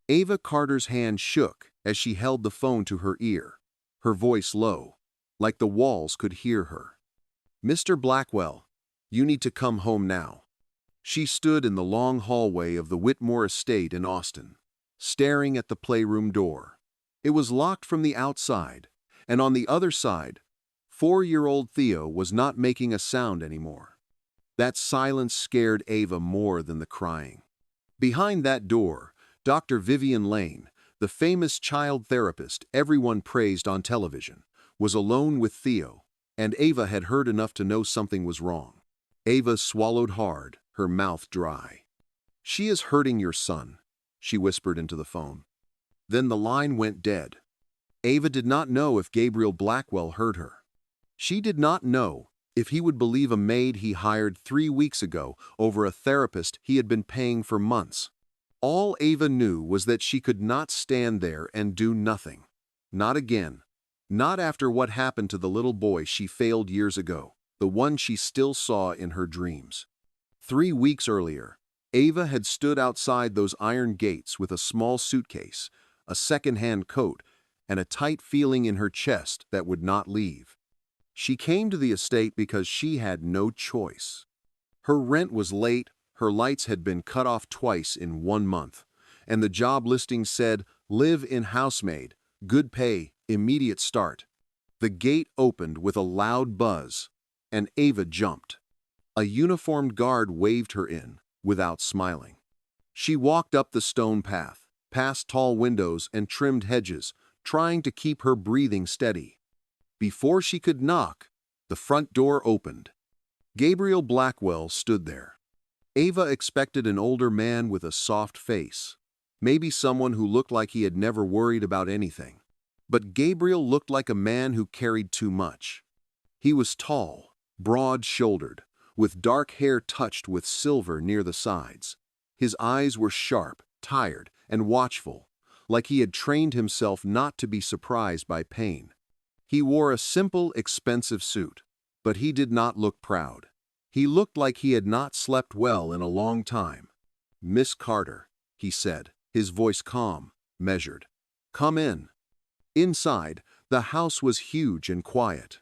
Ava Carter's hand shook as she held the phone to her ear, her voice low, like the walls could hear her. "Mr. Blackwell, you need to come home now." She stood in the long hallway of the Whitmore estate in Austin, staring at the playroom door. It was locked from the outside, and on the other side, 4-year-old Theo was not making a sound anymore. That silence scared Ava more than the crying. Behind that door, Dr. Vivian Lane, the famous child therapist everyone praised on television, was alone with Theo, and Ava had heard enough to know something was wrong. Ava swallowed hard, her mouth dry. "She is hurting your son," she whispered into the phone. Then the line went dead. Ava did not know if Gabriel Blackwell heard her. She did not know if he would believe a maid he hired 3 weeks ago over a therapist he had been paying for months. All Ava knew was that she could not stand there and do nothing. Not again. Not after what happened to the little boy she failed years ago, the one she still saw in her dreams. 3 weeks earlier, Ava had stood outside those iron gates with a small suitcase, a second-hand coat, and a tight feeling in her chest that would not leave. She came to the estate because she had no choice. Her rent was late, her lights had been cut off twice in 1 month, and the job listing said, "Live-in housemaid, good pay, immediate start." The gate opened with a loud buzz, and Ava jumped. A uniformed guard waved her in, without smiling. She walked up the stone path, past tall windows and trimmed hedges, trying to keep her breathing steady. Before she could knock, the front door opened. Gabriel Blackwell stood there. Ava expected an older man with a soft face, maybe someone who looked like he had never worried about anything. But Gabriel looked like a man who carried too much. He was tall, broad-shouldered, with dark hair touched with silver near the sides. His eyes were sharp, tired, and watchful, like he had trained himself not to be surprised by pain. He wore a simple, expensive suit, but he did not look proud. He looked like he had not slept well in a long time. "Miss Carter," he said, his voice calm, measured. "Come in." Inside, the house was huge and quiet.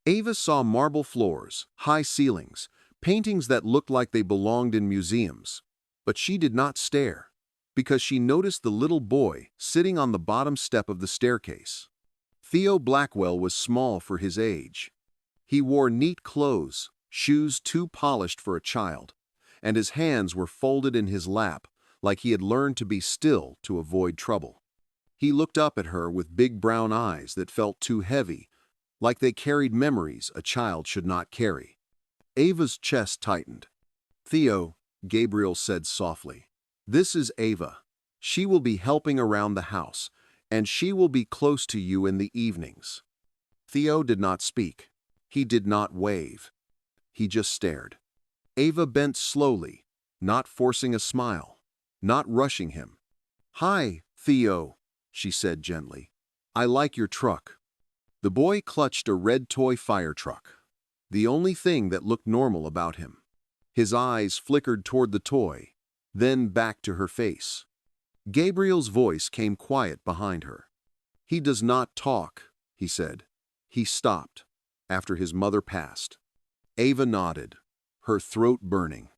Ava saw marble floors, high ceilings, paintings that looked like they belonged in museums. But she did not stare, because she noticed the little boy sitting on the bottom step of the staircase. Theo Blackwell was small for his age. He wore neat clothes, shoes too polished for a child, and his hands were folded in his lap like he had learned to be still to avoid trouble. He looked up at her with big brown eyes that felt too heavy, like they carried memories a child should not carry. Ava's chest tightened. "Theo," Gabriel said softly, "this is Ava. She will be helping around the house, and she will be close to you in the evenings." Theo did not speak. He did not wave. He just stared. Ava bent slowly, not forcing a smile, not rushing him. "Hi, Theo," she said gently. "I like your truck." The boy clutched a red toy fire truck, the only thing that looked normal about him. His eyes flickered toward the toy, then back to her face. Gabriel's voice came quiet behind her. "He does not talk," he said. "He stopped, after his mother passed." Ava nodded, her throat burning.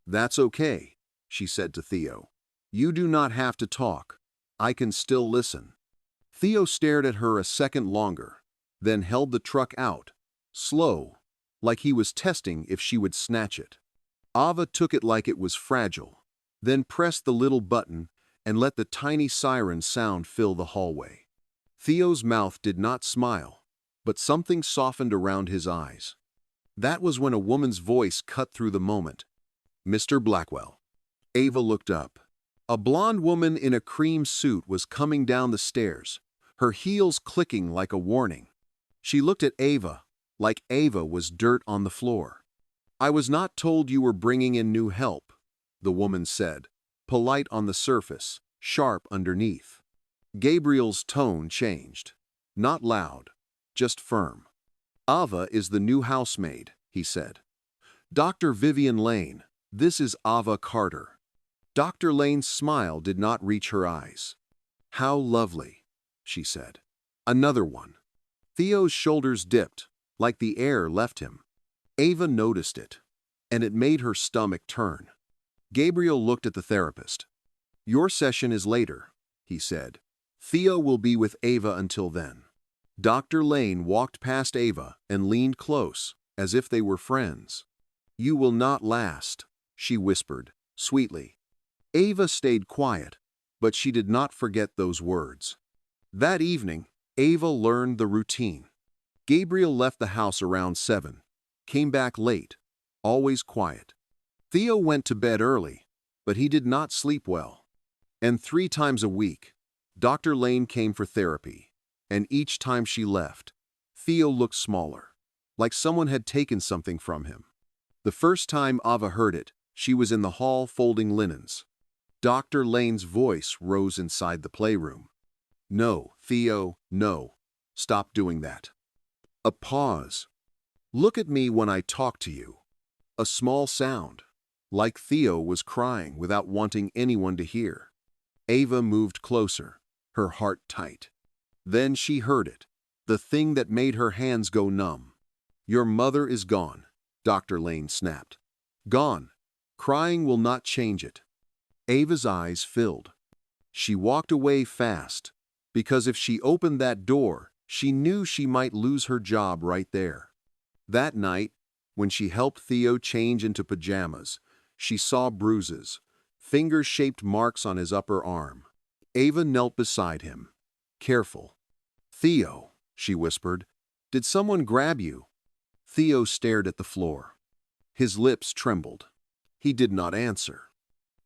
"That's okay," she said to Theo. "You do not have to talk. I can still listen." Theo stared at her a second longer, then held the truck out, slow, like he was testing if she would snatch it. Ava took it like it was fragile, then pressed the little button and let the tiny siren sound fill the hallway. Theo's mouth did not smile, but something softened around his eyes. That was when a woman's voice cut through the moment. "Mr. Blackwell." Ava looked up. A blonde woman in a cream suit was coming down the stairs, her heels clicking like a warning. She looked at Ava, like Ava was dirt on the floor. "I was not told you were bringing in new help," the woman said, polite on the surface, sharp underneath. Gabriel's tone changed. Not loud, just firm. "Ava is the new housemaid," he said. "Dr. Vivian Lane, this is Ava Carter." Dr. Lane's smile did not reach her eyes. "How lovely," she said. "Another one." Theo's shoulders dipped, like the air left him. Ava noticed it, and it made her stomach turn. Gabriel looked at the therapist. "Your session is later," he said. "Theo will be with Ava until then." Dr. Lane walked past Ava and leaned close, as if they were friends. "You will not last," she whispered, sweetly. Ava stayed quiet, but she did not forget those words. That evening, Ava learned the routine. Gabriel left the house around 7, came back late, always quiet. Theo went to bed early, but he did not sleep well. And 3 times a week, Dr. Lane came for therapy, and each time she left, Theo looked smaller, like someone had taken something from him. The first time Ava heard it, she was in the hall folding linens. Dr. Lane's voice rose inside the playroom. "No, Theo, no. Stop doing that." A pause. "Look at me when I talk to you." A small sound, like Theo was crying without wanting anyone to hear. Ava moved closer, her heart tight. Then she heard it, the thing that made her hands go numb. "Your mother is gone," Dr. Lane snapped. "Gone. Crying will not change it." Ava's eyes filled. She walked away fast, because if she opened that door, she knew she might lose her job right there. That night, when she helped Theo change into pajamas, she saw bruises, finger-shaped marks on his upper arm. Ava knelt beside him, careful. "Theo," she whispered, "did someone grab you?" Theo stared at the floor. His lips trembled. He did not answer.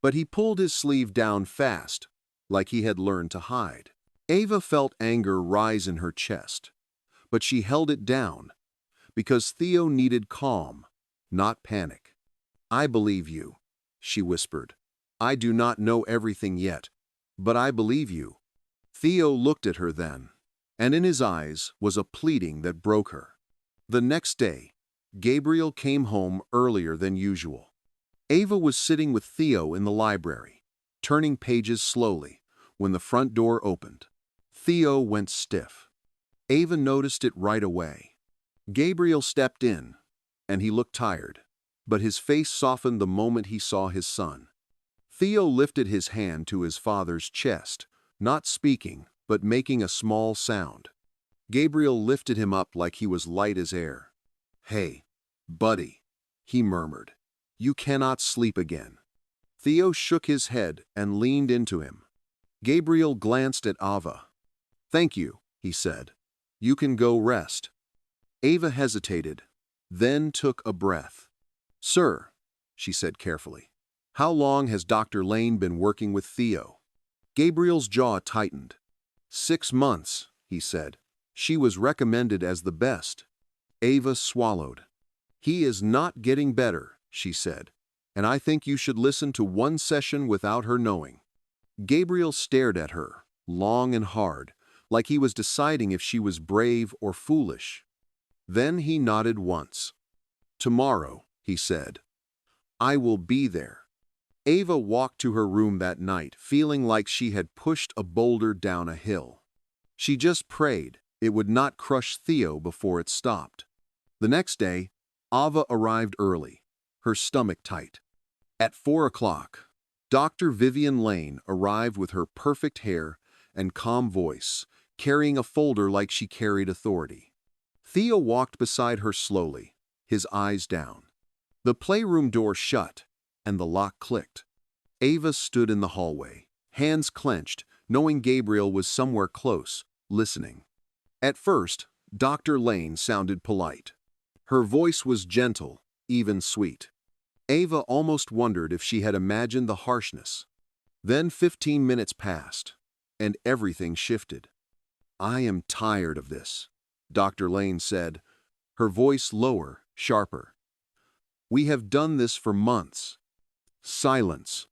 But he pulled his sleeve down fast, like he had learned to hide. Ava felt anger rise in her chest, but she held it down, because Theo needed calm, not panic. "I believe you," she whispered. "I do not know everything yet, but I believe you." Theo looked at her then, and in his eyes was a pleading that broke her. The next day, Gabriel came home earlier than usual. Ava was sitting with Theo in the library, turning pages slowly, when the front door opened. Theo went stiff. Ava noticed it right away. Gabriel stepped in, and he looked tired, but his face softened the moment he saw his son. Theo lifted his hand to his father's chest, not speaking, but making a small sound. Gabriel lifted him up like he was light as air. "Hey, buddy," he murmured. "You cannot sleep again." Theo shook his head and leaned into him. Gabriel glanced at Ava. "Thank you," he said. "You can go rest." Ava hesitated, then took a breath. "Sir," she said carefully, "how long has Dr. Lane been working with Theo?" Gabriel's jaw tightened. 6 months, he said. "She was recommended as the best." Ava swallowed. "He is not getting better," she said, "and I think you should listen to one session without her knowing." Gabriel stared at her, long and hard, like he was deciding if she was brave or foolish. Then he nodded once. "Tomorrow," he said. "I will be there." Ava walked to her room that night, feeling like she had pushed a boulder down a hill. She just prayed it would not crush Theo before it stopped. The next day, Ava arrived early, her stomach tight. At 4 o'clock, Dr. Vivian Lane arrived with her perfect hair and calm voice, carrying a folder like she carried authority. Theo walked beside her slowly, his eyes down. The playroom door shut, and the lock clicked. Ava stood in the hallway, hands clenched, knowing Gabriel was somewhere close, listening. At first, Dr. Lane sounded polite. Her voice was gentle, even sweet. Ava almost wondered if she had imagined the harshness. Then 15 minutes passed, and everything shifted. "I am tired of this," Dr. Lane said, her voice lower, sharper. "We have done this for months." Silence.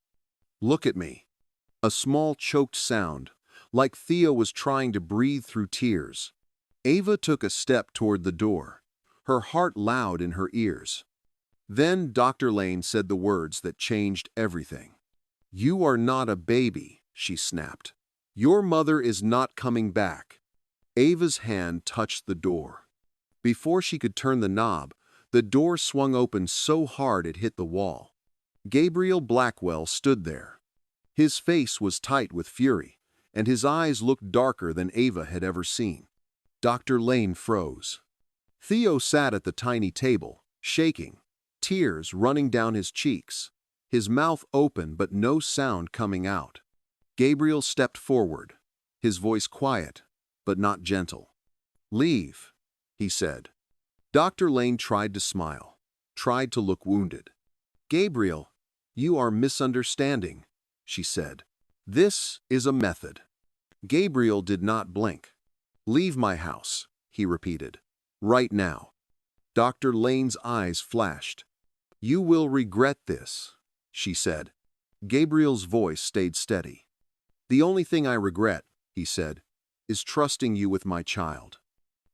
"Look at me." A small choked sound, like Theo was trying to breathe through tears. Ava took a step toward the door, her heart loud in her ears. Then Dr. Lane said the words that changed everything. "You are not a baby," she snapped. "Your mother is not coming back." Ava's hand touched the door. Before she could turn the knob, the door swung open so hard it hit the wall. Gabriel Blackwell stood there. His face was tight with fury, and his eyes looked darker than Ava had ever seen. Dr. Lane froze. Theo sat at the tiny table, shaking, tears running down his cheeks, his mouth open but no sound coming out. Gabriel stepped forward, his voice quiet, but not gentle. "Leave," he said. Dr. Lane tried to smile, tried to look wounded. "Gabriel, you are misunderstanding," she said. "This is a method." Gabriel did not blink. "Leave my house," he repeated. "Right now." Dr. Lane's eyes flashed. "You will regret this," she said. Gabriel's voice stayed steady. "The only thing I regret," he said, "is trusting you with my child."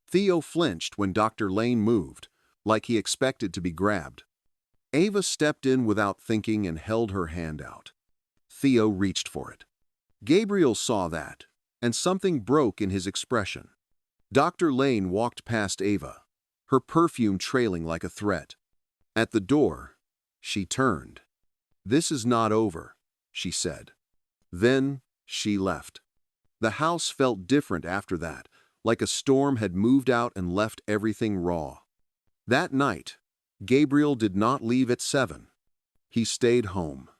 Theo flinched when Dr. Lane moved, like he expected to be grabbed. Ava stepped in without thinking and held her hand out. Theo reached for it. Gabriel saw that, and something broke in his expression. Dr. Lane walked past Ava, her perfume trailing like a threat. At the door, she turned. "This is not over," she said. Then she left. The house felt different after that, like a storm had moved out and left everything raw. That night, Gabriel did not leave at 7. He stayed home.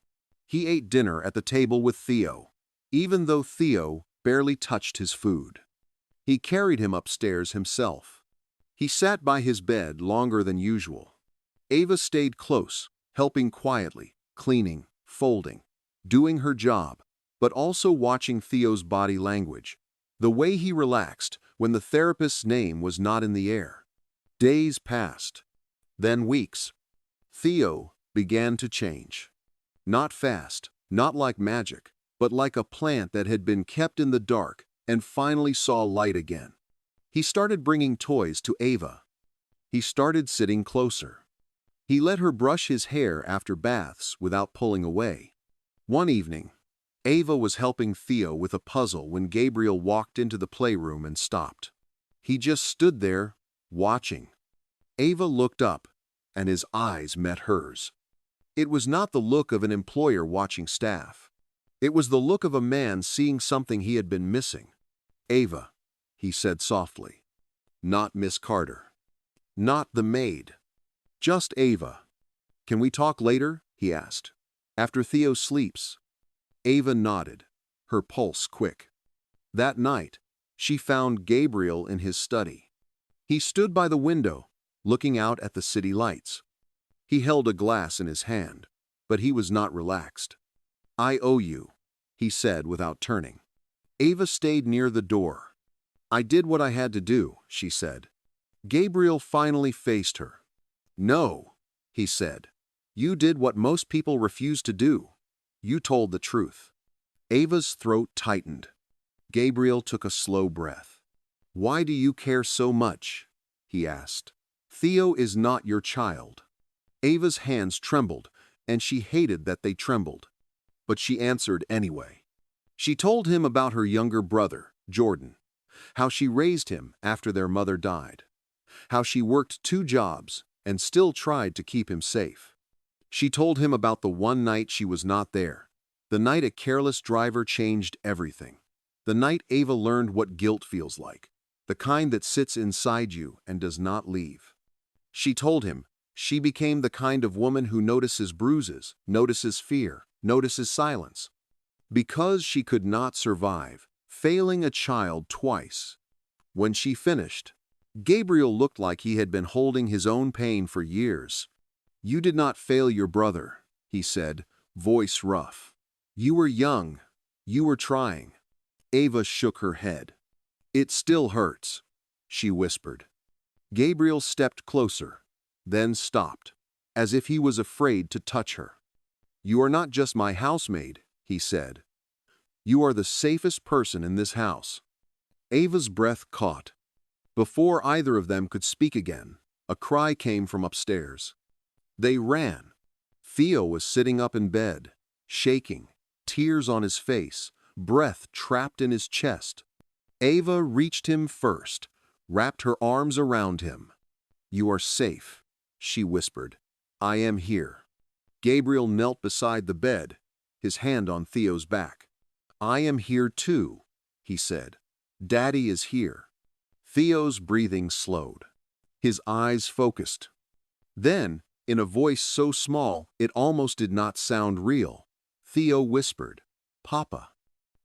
He ate dinner at the table with Theo, even though Theo barely touched his food. He carried him upstairs himself. He sat by his bed longer than usual. Ava stayed close, helping quietly, cleaning, folding, doing her job, but also watching Theo's body language, the way he relaxed when the therapist's name was not in the air. Days passed, then weeks. Theo began to change. Not fast, not like magic, but like a plant that had been kept in the dark and finally saw light again. He started bringing toys to Ava. He started sitting closer. He let her brush his hair after baths without pulling away. One evening, Ava was helping Theo with a puzzle when Gabriel walked into the playroom and stopped. He just stood there, watching. Ava looked up, and his eyes met hers. It was not the look of an employer watching staff. It was the look of a man seeing something he had been missing. "Ava," he said softly. "Not Miss Carter. Not the maid. Just Ava. Can we talk later?" he asked. "After Theo sleeps." Ava nodded, her pulse quick. That night, she found Gabriel in his study. He stood by the window, looking out at the city lights. He held a glass in his hand, but he was not relaxed. "I owe you," he said without turning. Ava stayed near the door. "I did what I had to do," she said. Gabriel finally faced her. "No," he said. "You did what most people refuse to do. You told the truth." Ava's throat tightened. Gabriel took a slow breath. "Why do you care so much?" he asked. "Theo is not your child." Ava's hands trembled, and she hated that they trembled. But she answered anyway. She told him about her younger brother, Jordan, how she raised him after their mother died, how she worked 2 jobs and still tried to keep him safe. She told him about the one night she was not there, the night a careless driver changed everything, the night Ava learned what guilt feels like, the kind that sits inside you and does not leave. She told him she became the kind of woman who notices bruises, notices fear, notices silence. Because she could not survive, failing a child twice. When she finished, Gabriel looked like he had been holding his own pain for years. "You did not fail your brother," he said, voice rough. "You were young. You were trying." Ava shook her head. "It still hurts," she whispered. Gabriel stepped closer, then stopped, as if he was afraid to touch her. "You are not just my housemaid," he said. "You are the safest person in this house." Ava's breath caught. Before either of them could speak again, a cry came from upstairs. They ran. Theo was sitting up in bed, shaking, tears on his face, breath trapped in his chest. Ava reached him first, wrapped her arms around him. "You are safe," she whispered. "I am here." Gabriel knelt beside the bed, his hand on Theo's back. "I am here too," he said. "Daddy is here." Theo's breathing slowed. His eyes focused. Then, in a voice so small it almost did not sound real, Theo whispered, "Papa."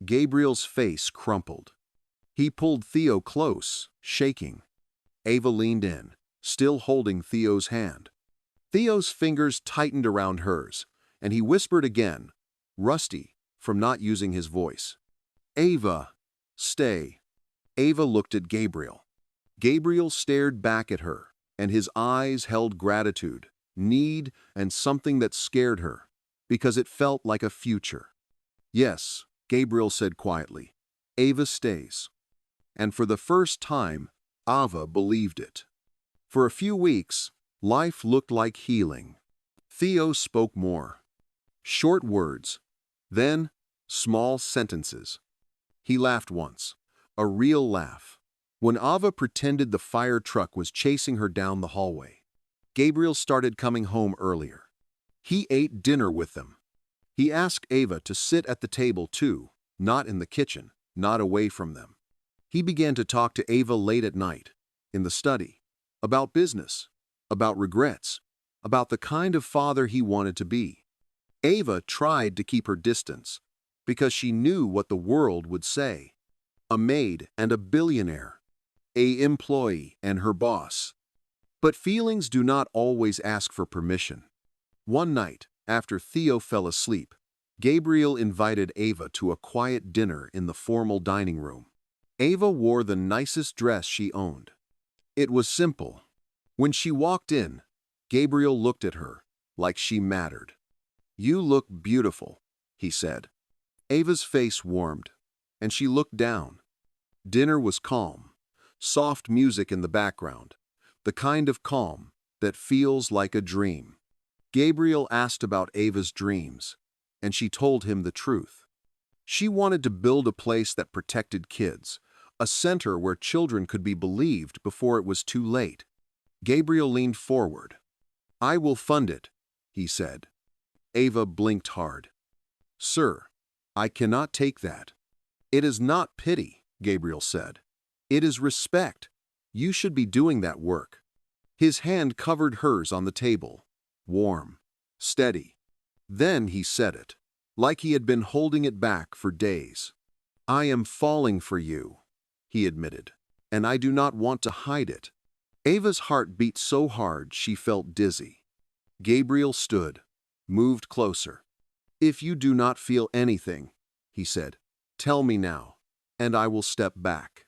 Gabriel's face crumpled. He pulled Theo close, shaking. Ava leaned in, still holding Theo's hand. Theo's fingers tightened around hers, and he whispered again, rusty from not using his voice. "Ava, stay." Ava looked at Gabriel. Gabriel stared back at her, and his eyes held gratitude, need, and something that scared her, because it felt like a future. "Yes," Gabriel said quietly, "Ava stays." And for the first time, Ava believed it. For a few weeks, life looked like healing. Theo spoke more. Short words, then small sentences. He laughed once, a real laugh, when Ava pretended the fire truck was chasing her down the hallway. Gabriel started coming home earlier. He ate dinner with them. He asked Ava to sit at the table too, not in the kitchen, not away from them. He began to talk to Ava late at night, in the study, about business, about regrets, about the kind of father he wanted to be. Ava tried to keep her distance, because she knew what the world would say. A maid and a billionaire. A employee and her boss. But feelings do not always ask for permission. One night, after Theo fell asleep, Gabriel invited Ava to a quiet dinner in the formal dining room. Ava wore the nicest dress she owned. It was simple. When she walked in, Gabriel looked at her like she mattered. "You look beautiful," he said. Ava's face warmed, and she looked down. Dinner was calm, soft music in the background, the kind of calm that feels like a dream. Gabriel asked about Ava's dreams, and she told him the truth. She wanted to build a place that protected kids, a center where children could be believed before it was too late. Gabriel leaned forward. "I will fund it," he said. Ava blinked hard. "Sir, I cannot take that." "It is not pity," Gabriel said. "It is respect. You should be doing that work." His hand covered hers on the table, warm, steady. Then he said it, like he had been holding it back for days. "I am falling for you," he admitted, "and I do not want to hide it." Ava's heart beat so hard she felt dizzy. Gabriel stood, moved closer. "If you do not feel anything," he said, "tell me now, and I will step back."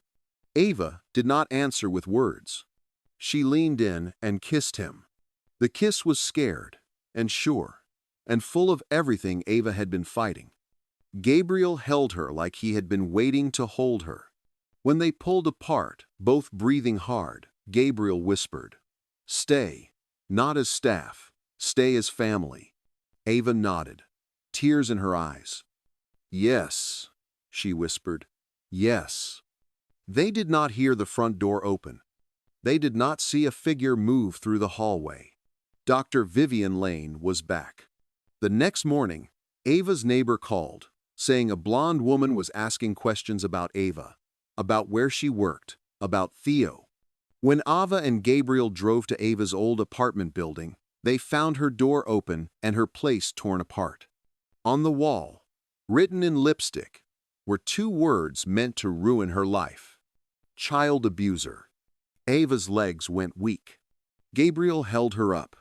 Ava did not answer with words. She leaned in and kissed him. The kiss was scared and sure, and full of everything Ava had been fighting. Gabriel held her like he had been waiting to hold her. When they pulled apart, both breathing hard, Gabriel whispered, "Stay, not as staff, stay as family." Ava nodded, tears in her eyes. "Yes," she whispered, "yes." They did not hear the front door open. They did not see a figure move through the hallway. Dr. Vivian Lane was back. The next morning, Ava's neighbor called, saying a blonde woman was asking questions about Ava, about where she worked, about Theo. When Ava and Gabriel drove to Ava's old apartment building, they found her door open and her place torn apart. On the wall, written in lipstick, were two words meant to ruin her life: child abuser. Ava's legs went weak. Gabriel held her up.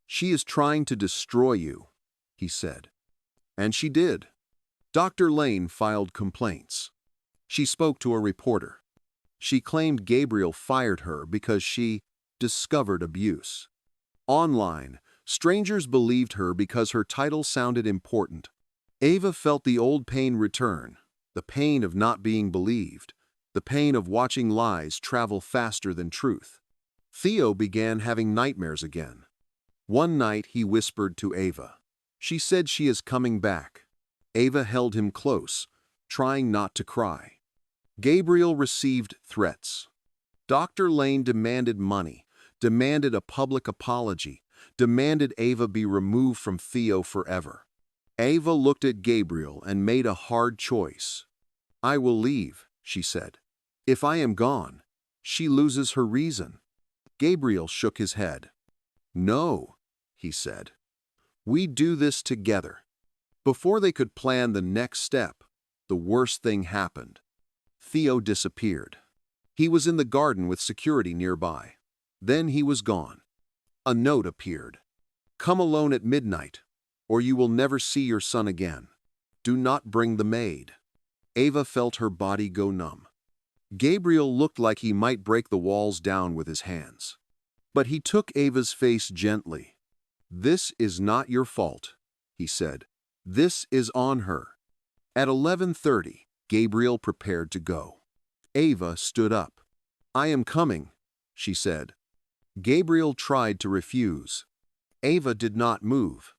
"She is trying to destroy you," he said. And she did. Dr. Lane filed complaints. She spoke to a reporter. She claimed Gabriel fired her because she discovered abuse. Online, strangers believed her because her title sounded important. Ava felt the old pain return, the pain of not being believed, the pain of watching lies travel faster than truth. Theo began having nightmares again. One night he whispered to Ava. She said she is coming back. Ava held him close, trying not to cry. Gabriel received threats. Dr. Lane demanded money, demanded a public apology, demanded Ava be removed from Theo forever. Ava looked at Gabriel and made a hard choice. "I will leave," she said. "If I am gone, she loses her reason." Gabriel shook his head. "No," he said. "We do this together." Before they could plan the next step, the worst thing happened. Theo disappeared. He was in the garden with security nearby. Then he was gone. A note appeared. "Come alone at midnight, or you will never see your son again. Do not bring the maid." Ava felt her body go numb. Gabriel looked like he might break the walls down with his hands. But he took Ava's face gently. "This is not your fault," he said. "This is on her." At 11:30, Gabriel prepared to go. Ava stood up. "I am coming," she said. Gabriel tried to refuse. Ava did not move.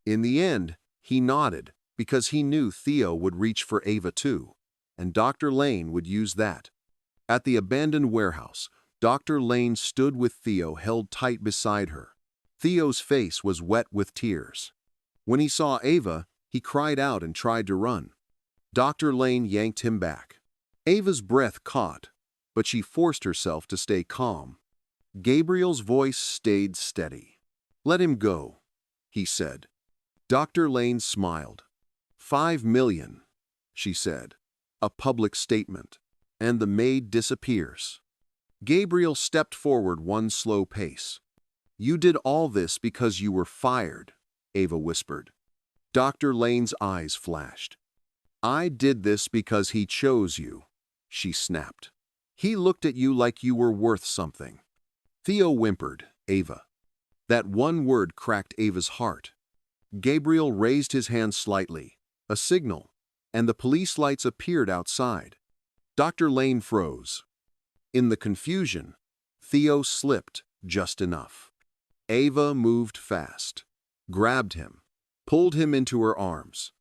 In the end, he nodded because he knew Theo would reach for Ava too, and Dr. Lane would use that. At the abandoned warehouse, Dr. Lane stood with Theo held tight beside her. Theo's face was wet with tears. When he saw Ava, he cried out and tried to run. Dr. Lane yanked him back. Ava's breath caught, but she forced herself to stay calm. Gabriel's voice stayed steady. "Let him go," he said. Dr. Lane smiled. "5 million, she said. A public statement. And the maid disappears." Gabriel stepped forward one slow pace. "You did all this because you were fired," Ava whispered. Dr. Lane's eyes flashed. "I did this because he chose you," she snapped. "He looked at you like you were worth something." Theo whimpered, "Ava." That one word cracked Ava's heart. Gabriel raised his hand slightly, a signal, and the police lights appeared outside. Dr. Lane froze. In the confusion, Theo slipped just enough. Ava moved fast, grabbed him, pulled him into her arms.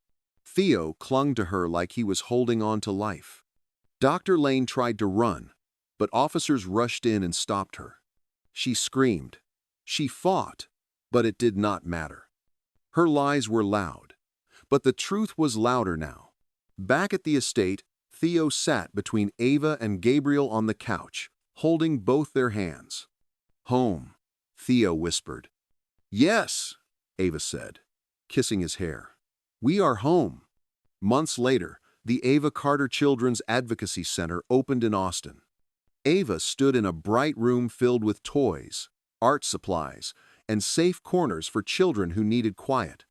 Theo clung to her like he was holding on to life. Dr. Lane tried to run, but officers rushed in and stopped her. She screamed. She fought, but it did not matter. Her lies were loud, but the truth was louder now. Back at the estate, Theo sat between Ava and Gabriel on the couch, holding both their hands. "Home," Theo whispered. "Yes," Ava said, kissing his hair. "We are home." Months later, the Ava Carter Children's Advocacy Center opened in Austin. Ava stood in a bright room filled with toys, art supplies, and safe corners for children who needed quiet.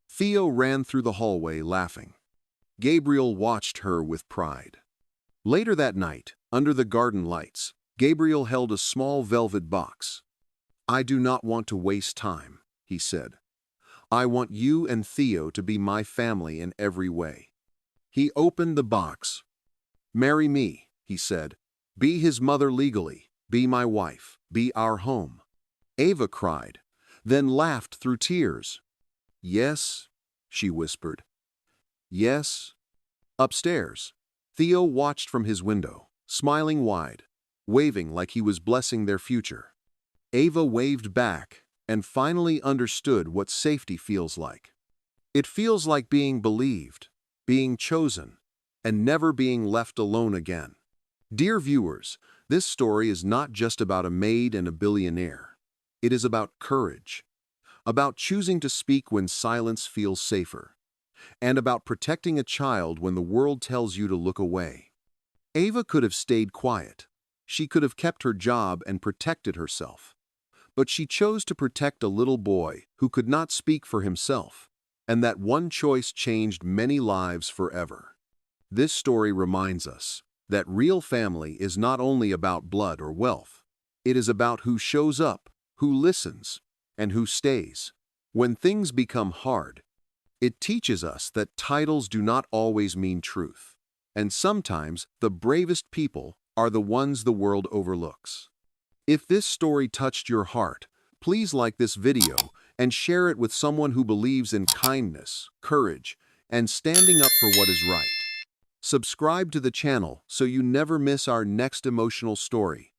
Theo ran through the hallway laughing. Gabriel watched her with pride. Later that night, under the garden lights, Gabriel held a small velvet box. "I do not want to waste time," he said. "I want you and Theo to be my family in every way." He opened the box. "Marry me," he said. "Be his mother legally. Be my wife. Be our home." Ava cried, then laughed through tears. "Yes," she whispered. "Yes." Upstairs, Theo watched from his window, smiling wide, waving like he was blessing their future. Ava waved back and finally understood what safety feels like. It feels like being believed, being chosen, and never being left alone again. Dear viewers, this story is not just about a maid and a billionaire. It is about courage, about choosing to speak when silence feels safer, and about protecting a child when the world tells you to look away. Ava could have stayed quiet. She could have kept her job and protected herself. But she chose to protect a little boy who could not speak for himself, and that one choice changed many lives forever. This story reminds us that real family is not only about blood or wealth. It is about who shows up, who listens, and who stays. When things become hard, it teaches us that titles do not always mean truth, and sometimes the bravest people are the ones the world overlooks. If this story touched your heart, please like this video and share it with someone who believes in kindness, courage, and standing up for what is right. Subscribe to the channel so you never miss our next emotional story.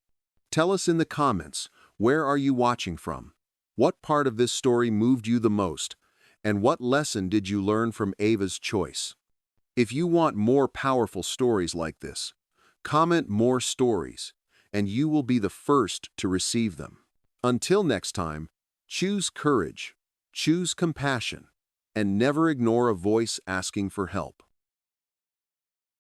Tell us in the comments, where are you watching from? What part of this story moved you the most? And what lesson did you learn from Ava's choice? If you want more powerful stories like this, comment more stories, and you will be the first to receive them. Until next time, choose courage, choose compassion, and never ignore a voice asking for help.